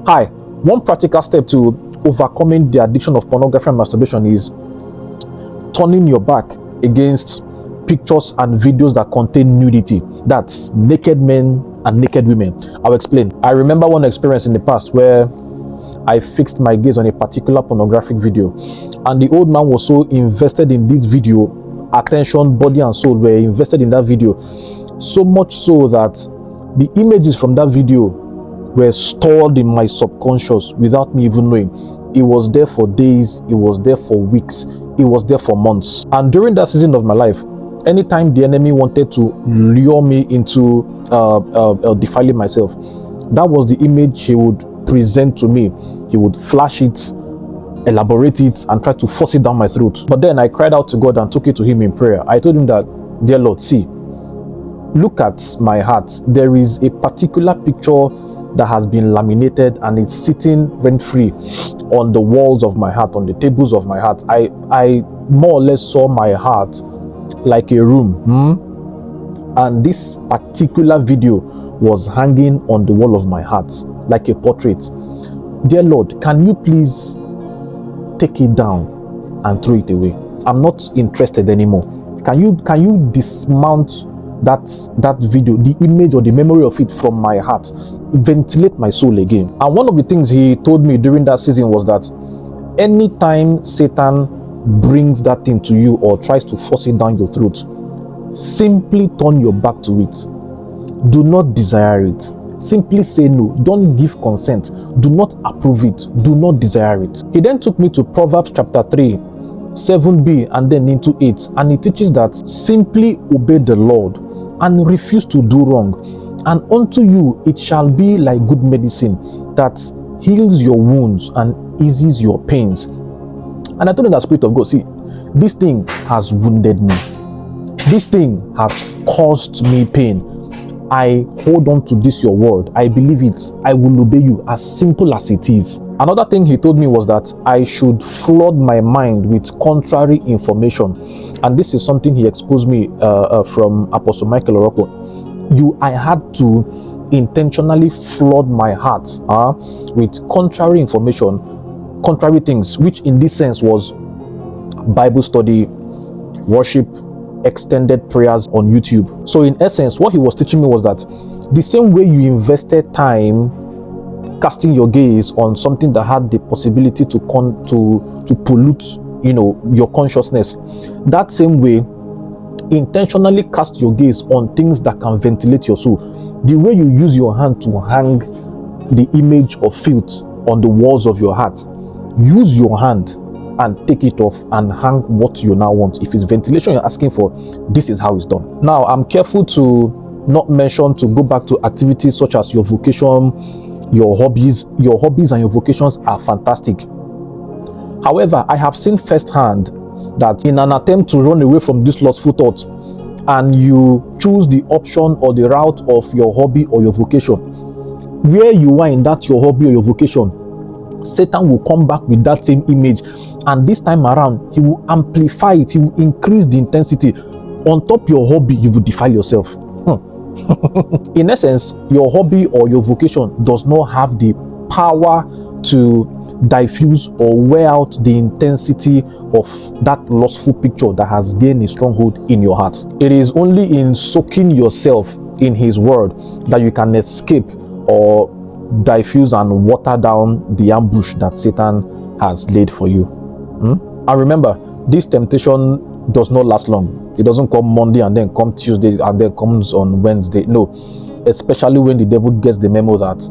Hi, one practical step to overcoming the addiction of pornography and masturbation is turning your back against pictures and videos that contain nudity. That's naked men and naked women. I'll explain. I remember one experience in the past where I fixed my gaze on a particular pornographic video, and the old man was so invested in this video, attention, body and soul were invested in that video, so much so that the images from that video were stored in my subconscious without me even knowing. It was there for days, it was there for weeks, it was there for months. And during that season of my life, anytime the enemy wanted to lure me into defiling myself, that was the image he would present to me. He would flash it, elaborate it, and try to force it down my throat. But then I cried out to God and took it to him in prayer. I told him that, dear Lord, see, look at my heart. There is a particular picture that has been laminated and is sitting rent-free on the walls of my heart, on the tables of my heart. I more or less saw my heart like a room, and this particular video was hanging on the wall of my heart like a portrait. Dear Lord, can you please take it down and throw it away? I'm not interested anymore. Can you dismount that video, the image or the memory of it from my heart, ventilate my soul again? And one of the things he told me during that season was that anytime Satan brings that thing to you or tries to force it down your throat, simply turn your back to it. Do not desire it. Simply say no. Don't give consent. Do not approve it. Do not desire it. He then took me to Proverbs chapter 3, 7b and then into 8, and it teaches that simply obey the Lord and refuse to do wrong, and unto you it shall be like good medicine that heals your wounds and eases your pains. And I told him that, Spirit of God, see, this thing has wounded me. This thing has caused me pain. I hold on to this your word. I believe it. I will obey you, as simple as it is. Another thing he told me was that I should flood my mind with contrary information. And this is something he exposed me from Apostle Michael Oroko. I had to intentionally flood my heart with contrary information, contrary things, which in this sense was Bible study, worship, extended prayers on YouTube. So in essence, what he was teaching me was that the same way you invested time casting your gaze on something that had the possibility to pollute, your consciousness, that same way intentionally cast your gaze on things that can ventilate your soul. The way you use your hand to hang the image of filth on the walls of your heart, use your hand and take it off and hang what you now want. If it's ventilation you're asking for, this is how it's done. Now, I'm careful to not mention to go back to activities such as your vocation, your hobbies. Your hobbies and your vocations are fantastic. However, I have seen firsthand that in an attempt to run away from these lustful thoughts, and you choose the option or the route of your hobby or your vocation, where you are in that your hobby or your vocation, Satan will come back with that same image, and this time around he will amplify it. He will increase the intensity. On top your hobby, you will defile yourself. In essence, your hobby or your vocation does not have the power to diffuse or wear out the intensity of that lustful picture that has gained a stronghold in your heart. It is only in soaking yourself in his word that you can escape or diffuse and water down the ambush that Satan has laid for you. And remember, this temptation does not last long. It doesn't come Monday and then come Tuesday and then comes on Wednesday. No, especially when the devil gets the memo that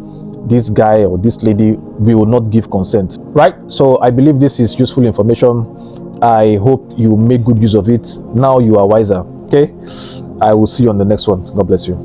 this guy or this lady will not give consent. Right? So I believe this is useful information. I hope you make good use of it. Now you are wiser. Okay? I will see you on the next one. God bless you.